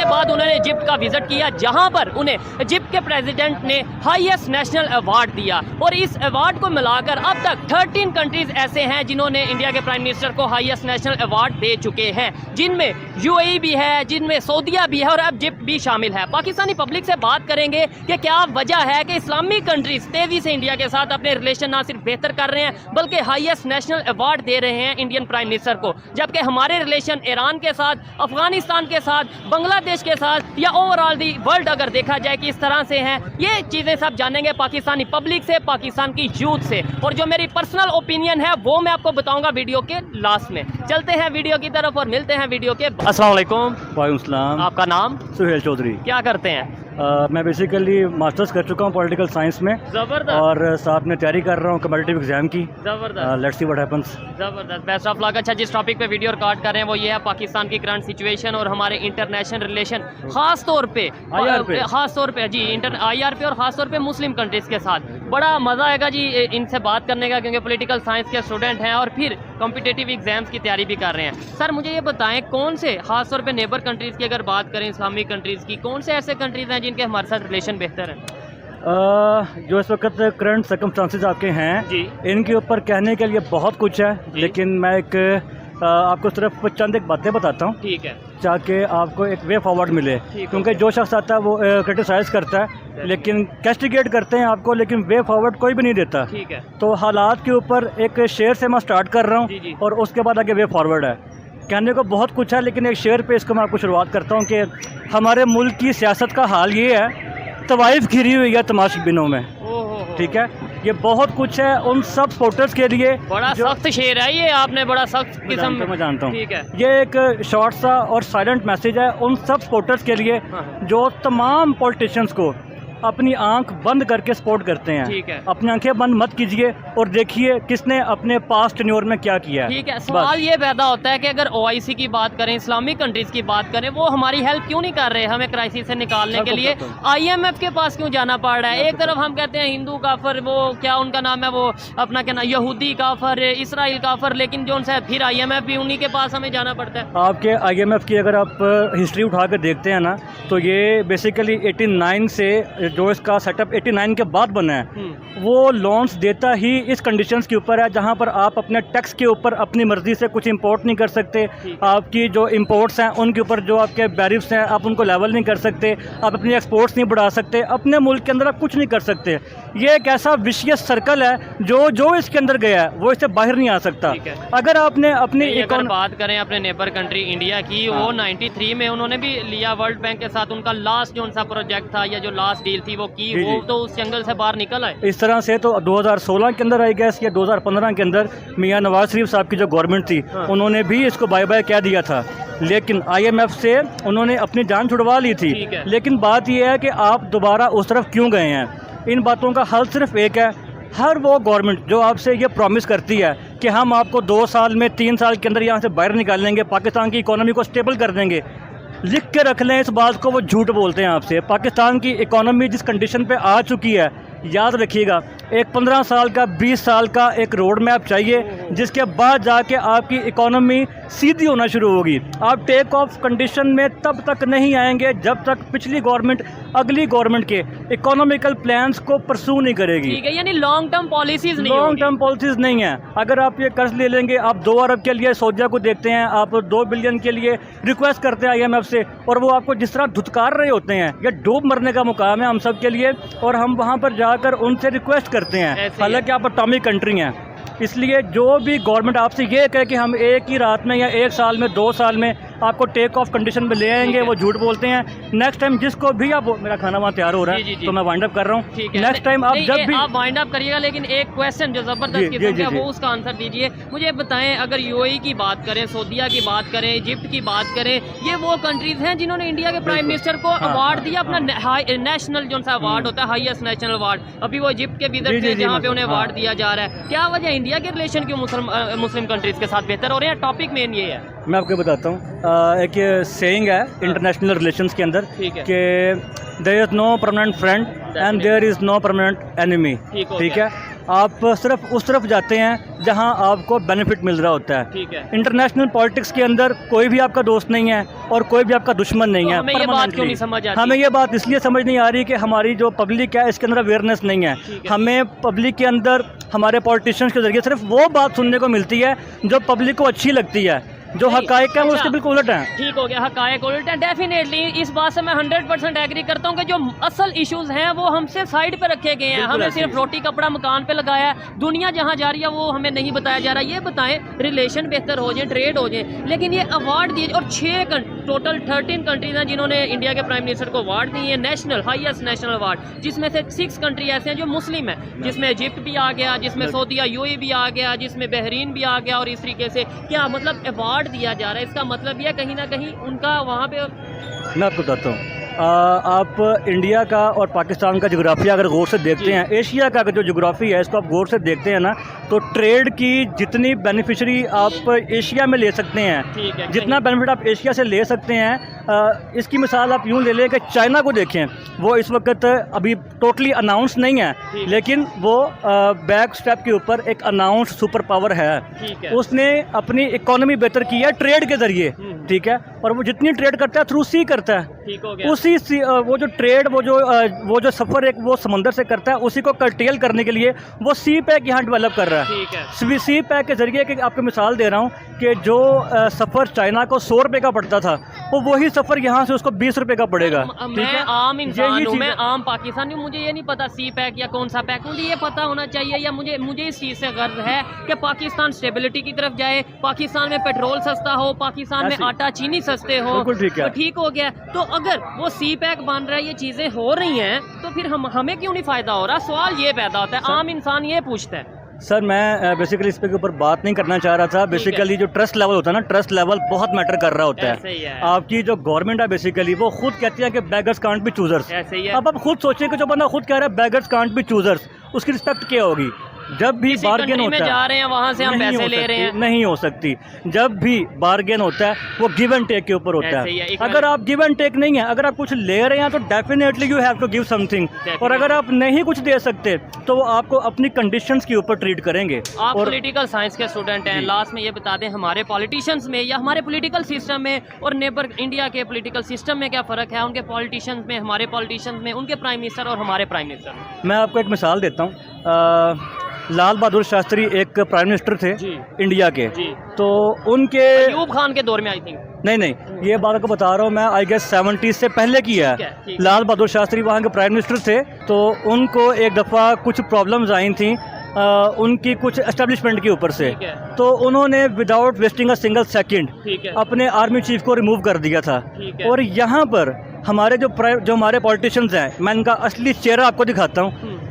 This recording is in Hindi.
के बाद उन्होंने इजिप्ट का विजिट किया, जहां पर उन्हें इजिप्ट के प्रेसिडेंट ने हाईएस्ट नेशनल अवार्ड दिया। और इस अवार्ड को मिलाकर अब तक 13 कंट्रीज ऐसे हैं जिन्होंने इंडिया के प्राइम मिनिस्टर को हाईएस्ट नेशनल अवार्ड दे चुके हैं, जिनमें यूएई भी है, जिनमें सऊदीया भी है और अब इजिप्ट भी शामिल है। पाकिस्तानी पब्लिक से बात करेंगे कि क्या वजह है कि इस्लामी कंट्रीज तेजी से इंडिया के साथ अपने रिलेशन ना सिर्फ बेहतर कर रहे हैं बल्कि हाईएस्ट नेशनल अवार्ड दे रहे हैं इंडियन प्राइम मिनिस्टर को, जबकि हमारे रिलेशन ईरान के साथ, अफगानिस्तान के साथ, बांग्लादेश के साथ या ओवरऑल दी वर्ल्ड अगर देखा जाए कि इस तरह से हैं। ये चीज़ें सब जानेंगे पाकिस्तानी पब्लिक से, पाकिस्तान की यूथ से, और जो मेरी पर्सनल ओपिनियन है वो मैं आपको बताऊंगा वीडियो के लास्ट में। चलते हैं वीडियो की तरफ और मिलते हैं वीडियो के। अस्सलाम वालेकुम। वालेकुम सलाम। आपका नाम? सुहेल चौधरी। क्या करते हैं? मैं बेसिकली मास्टर्स कर चुका हूँ पॉलिटिकल साइंस में। जबरदस्त। और साथ में तैयारी कर रहा हूँ कम्पिटिटिव एग्जाम की। जबरदस्त। Let's see what happens. जबरदस्त, बेस्ट ऑफ लक। अच्छा, जिस टॉपिक पे वीडियो रिकॉर्ड कर रहे हैं वो ये है पाकिस्तान की करंट सिचुएशन और हमारे इंटरनेशनल रिलेशन, खास तौर पे IR पे। खास तौर पे जी IR पे और खास तौर पे मुस्लिम कंट्रीज के साथ। बड़ा मज़ा आएगा जी इनसे बात करने का, क्योंकि पॉलिटिकल साइंस के स्टूडेंट हैं और फिर कॉम्पिटिटिव एग्जाम्स की तैयारी भी कर रहे हैं। सर मुझे ये बताएं, कौन से खास तौर पे नेबर कंट्रीज़ की अगर बात करें, इस्लामिक कंट्रीज़ की, कौन से ऐसे कंट्रीज़ हैं जिनके हमारे साथ रिलेशन बेहतर है? जो इस वक्त करंट सर्कमस्टांसिस आपके हैं जी, इनके ऊपर कहने के लिए बहुत कुछ है, लेकिन मैं एक आपको सिर्फ चंद एक बातें बताता हूँ, ठीक है, ताकि आपको एक वे फॉरवर्ड मिले। क्योंकि जो शख्स आता है वो क्रिटिसाइज करता है, लेकिन कैस्टिगेट करते हैं आपको, लेकिन वे फॉरवर्ड कोई भी नहीं देता। ठीक है। तो हालात के ऊपर एक शेर से मैं स्टार्ट कर रहा जी, जी। हूँ और उसके बाद आगे वे फॉरवर्ड है। कहने को बहुत कुछ है, लेकिन एक शेर पे इसको मैं आपको शुरुआत करता हूँ कि हमारे मुल्क की सियासत का हाल ये है, तवाइफ घिरी हुई है तमाशबिनों में। ठीक है, ये बहुत कुछ है उन सब सपोर्टर्स के लिए। बड़ा सख्त शेर है ये, आपने बड़ा सख्त किस्म। मैं जानता हूँ। ठीक है। ये एक शॉर्ट सा और साइलेंट मैसेज है उन सब सपोर्टर्स के लिए जो तमाम पॉलिटिशियंस को अपनी आंख बंद करके सपोर्ट करते हैं। ठीक है। अपनी आंखें बंद मत कीजिए और देखिए किसने अपने पास्ट टेन्योर में क्या किया है। ठीक है। सवाल ये पैदा होता है कि अगर OIC की बात करें, इस्लामिक कंट्रीज की बात करें, वो हमारी हेल्प क्यों नहीं कर रहे हमें क्राइसिस से निकालने के लिए? IMF के पास क्यों जाना पड़ रहा है? एक तरफ हम कहते हैं हिंदू काफर, वो क्या उनका नाम है, वो अपना क्या नाम, यहूदी काफर, इसराइल काफर, लेकिन जो उनसे फिर IMF भी उन्हीं के पास हमें जाना पड़ता है। आपके IMF की अगर आप हिस्ट्री उठा कर देखते हैं ना, तो ये बेसिकली 89 से जो इसका सेटअप 89 के बाद बना है, वो लोन्स देता ही इस कंडीशंस के ऊपर है जहां पर आप अपने टैक्स के ऊपर अपनी मर्जी से कुछ इंपोर्ट नहीं कर सकते। आपकी जो इंपोर्ट्स हैं उनके ऊपर जो आपके बैरिफ्स हैं आप उनको लेवल नहीं कर सकते, आप अपनी एक्सपोर्ट्स नहीं बढ़ा सकते, अपने मुल्क के अंदर आप कुछ नहीं कर सकते। ये एक ऐसा विशियस सर्कल है जो इसके अंदर गया है वो इससे बाहर नहीं आ सकता। अगर आपने अपनी अगर बात करें अपने नेबर कंट्री इंडिया की, वो 93 में उन्होंने भी लिया वर्ल्ड बैंक के साथ, उनका लास्ट जो उनका प्रोजेक्ट था या जो लास्ट डील थी वो की, वो तो उस जंगल से बाहर निकल आए। इस तरह से तो 2016 के अंदर आई गैस या 2015 के अंदर मियां नवाज शरीफ साहब की जो गवर्नमेंट थी उन्होंने भी इसको बाय बाय कह दिया था, लेकिन IMF से उन्होंने अपनी जान छुड़वा ली थी। लेकिन बात यह है कि आप दोबारा उस तरफ क्यों गए हैं? इन बातों का हल सिर्फ एक है। हर वो गवर्नमेंट जो आपसे ये प्रॉमिस करती है कि हम आपको 2 साल में 3 साल के अंदर यहाँ से बाहर निकालेंगे, पाकिस्तान की इकोनॉमी को स्टेबल कर देंगे, लिख के रख लें इस बात को, वो झूठ बोलते हैं आपसे। पाकिस्तान की इकोनॉमी जिस कंडीशन पे आ चुकी है, याद रखिएगा, एक 15 साल का 20 साल का एक रोड मैप चाहिए, जिसके बाद जाके आपकी इकोनॉमी सीधी होना शुरू होगी। आप टेक ऑफ कंडीशन में तब तक नहीं आएंगे जब तक पिछली गवर्नमेंट अगली गवर्नमेंट के इकोनॉमिकल प्लान्स को परसू नहीं करेगी। ठीक है, यानी लॉन्ग टर्म पॉलिसीज नहीं, लॉन्ग टर्म पॉलिसीज नहीं है। अगर आप ये कर्ज ले लेंगे, आप 2 अरब के लिए सऊदीया को देखते हैं, आप 2 बिलियन के लिए रिक्वेस्ट करते हैं IMF से, और वो आपको जिस तरह धुतकार रहे होते हैं, ये डूब मरने का मुकाम है हम सब के लिए, और हम वहाँ पर जाकर उनसे रिक्वेस्ट करते हैं, हालांकि आप एटॉमिक कंट्री हैं। इसलिए जो भी गवर्नमेंट आपसे ये कहे कि हम एक ही रात में या 1 साल में 2 साल में आपको टेक ऑफ कंडीशन में ले आएंगे, वो झूठ बोलते हैं। नेक्स्ट टाइम जिसको भी आप, मेरा खाना वहाँ तैयार हो रहा है, तो मैं वाइंड अप कर रहा हूँ। नेक्स्ट टाइम आप जब भी आप वाइंड अप करिएगा, लेकिन एक क्वेश्चन जो जबरदस्त किस्म का वो उसका आंसर दीजिए। मुझे बताएं, अगर UAE की बात करें, सऊदीया की बात करें, इजिप्ट की बात करें, ये वो कंट्रीज हैं जिन्होंने इंडिया के प्राइम मिनिस्टर को अवार्ड दिया, अपना नेशनल जो सा अवार्ड होता है, हाईएस्ट नेशनल अवार्ड। अभी वो इजिप्ट के विजिट थे जहाँ पे उन्हें अवार्ड दिया जा रहा है। क्या वजह इंडिया के रिलेशन क्यों मुस्लिम कंट्रीज के साथ बेहतर हो रहे हैं? टॉपिक मेन ये है। मैं आपको बताता हूँ, एक सेइंग है इंटरनेशनल रिलेशंस के अंदर कि there is no permanent friend and there is no permanent enemy. ठीक है, आप सिर्फ उस तरफ जाते हैं जहां आपको बेनिफिट मिल रहा होता है। ठीक है। इंटरनेशनल पॉलिटिक्स के अंदर कोई भी आपका दोस्त नहीं है और कोई भी आपका दुश्मन नहीं तो है। हमें ये बात क्यों नहीं समझ आती? हमें ये बात इसलिए समझ नहीं आ रही कि हमारी जो पब्लिक है इसके अंदर अवेयरनेस नहीं है। हमें पब्लिक के अंदर हमारे पॉलिटिशियंस के जरिए सिर्फ वो बात सुनने को मिलती है जो पब्लिक को अच्छी लगती है, जो हकायक है वो उसके बिल्कुल उलट हैं। ठीक हो गया, हकायक उलट है। डेफिनेटली इस बात से मैं 100% एग्री करता हूँ कि जो असल इश्यूज हैं वो हमसे साइड पे रखे गए हैं। हमें सिर्फ रोटी कपड़ा मकान पे लगाया है, दुनिया जहाँ जा रही है वो हमें नहीं बताया जा रहा। ये बताएं रिलेशन बेहतर हो जाए, ट्रेड हो जाए, लेकिन ये अवार्ड दिए और 6 टोटल 13 कंट्रीज हैं जिन्होंने इंडिया के प्राइम मिनिस्टर को अवार्ड दिए हैं, नेशनल हाईएस्ट नेशनल अवार्ड, जिसमें से 6 कंट्री ऐसे हैं जो मुस्लिम है, जिसमें इजिप्ट भी आ गया, जिसमें सऊदीया यूएई भी आ गया, जिसमें बहरीन भी आ गया। और इस तरीके से क्या मतलब अवार्ड दिया जा रहा है, इसका मतलब यह कहीं ना कहीं उनका वहाँ पे। मैं आपको बताता हूँ, आप इंडिया का और पाकिस्तान का जोग्राफिया अगर गौर से देखते हैं, एशिया का जो जोग्राफी है इसको आप गौर से देखते हैं ना, तो ट्रेड की जितनी बेनिफिशरी आप एशिया में ले सकते हैं, जितना बेनिफिट आप एशिया से ले सकते हैं, इसकी मिसाल आप यूँ ले लें कि चाइना को देखें। वो इस वक्त अभी टोटली अनाउंस नहीं है, लेकिन वो बैक स्टेप के ऊपर एक अनाउंस सुपर पावर है। उसने अपनी इकोनॉमी बेहतर की है ट्रेड के ज़रिए, ठीक है, और वो जितनी ट्रेड करता है थ्रू सी करता है। ठीक हो गया। उसी वो जो ट्रेड वो जो सफ़र एक वो समंदर से करता है, उसी को कर्टेल करने के लिए वो सी पैक यहाँ डेवलप कर रहा है। ठीक है। सी पैक के जरिए कि आपको मिसाल दे रहा हूँ कि जो सफ़र चाइना को 100 रुपये का पड़ता था, वो वही सफ़र यहाँ से उसको 20 रुपये का पड़ेगा। मैं आम इंसान हूँ, मैं आम पाकिस्तानी हूँ, मुझे ये नहीं पता सी पैक या कौन सा पैक, मुझे ये पता होना चाहिए, या मुझे इस चीज़ से गर्व है कि पाकिस्तान स्टेबिलिटी की तरफ जाए, पाकिस्तान में पेट्रोल सस्ता हो, पाकिस्तान में आटा चीनी सस्ते हो। तो ठीक हो गया। तो अगर वो सी पैक बन रहा है, ये चीज़ें हो रही हैं, तो फिर हमें क्यों नहीं फ़ायदा हो रहा? सवाल ये पैदा होता है, आम इंसान ये पूछता है। सर मैं बेसिकली इस पे के ऊपर बात नहीं करना चाह रहा था। बेसिकली जो ट्रस्ट लेवल होता है ना, ट्रस्ट लेवल बहुत मैटर कर रहा होता है। आपकी जो गवर्नमेंट है बेसिकली वो खुद कहती है कि बेगर्स कांट बी चूजर्स। अब आप खुद सोचिए कि जो बंदा खुद कह रहा है बेगर्स कांट बी चूजर्स, उसकी रिस्पेक्ट क्या होगी? जब भी बार्गेन होता है, जा रहे हैं वहाँ से हम पैसे ले रहे हैं, नहीं हो सकती। जब भी बार्गेन होता है वो गिव एंड टेक के ऊपर होता है। अगर आप गिव एंड टेक नहीं है, अगर आप कुछ ले रहे हैं तो definitely you have to give something, और अगर आप नहीं कुछ दे सकते तो वो आपको अपनी कंडीशंस के ऊपर ट्रीट करेंगे। आप पॉलिटिकल साइंस के स्टूडेंट हैं, लास्ट में ये बता दें हमारे पॉलिटिशियंस में या हमारे पॉलिटिकल सिस्टम में और नेबर इंडिया के पॉलिटिकल सिस्टम में क्या फ़र्क है? उनके पॉलिटिशियंस में, हमारे पॉलिटिशियंस में, उनके प्राइम मिनिस्टर और हमारे प्राइम मिनिस्टर। मैं आपको एक मिसाल देता हूँ। लाल बहादुर शास्त्री एक प्राइम मिनिस्टर थे इंडिया के, तो उनके अयूब खान के दौर में आई थिंक, नहीं ये बात आपको बता रहा हूँ मैं, आई गेस 70s से पहले की है। लाल बहादुर शास्त्री वहाँ के प्राइम मिनिस्टर थे, तो उनको एक दफ़ा कुछ प्रॉब्लम्स आई थी उनकी कुछ एस्टेब्लिशमेंट के ऊपर से, तो उन्होंने without wasting a single second अपने आर्मी चीफ को रिमूव कर दिया था। और यहाँ पर हमारे जो हमारे पॉलिटिशियंस हैं, मैं इनका असली चेहरा आपको दिखाता हूँ।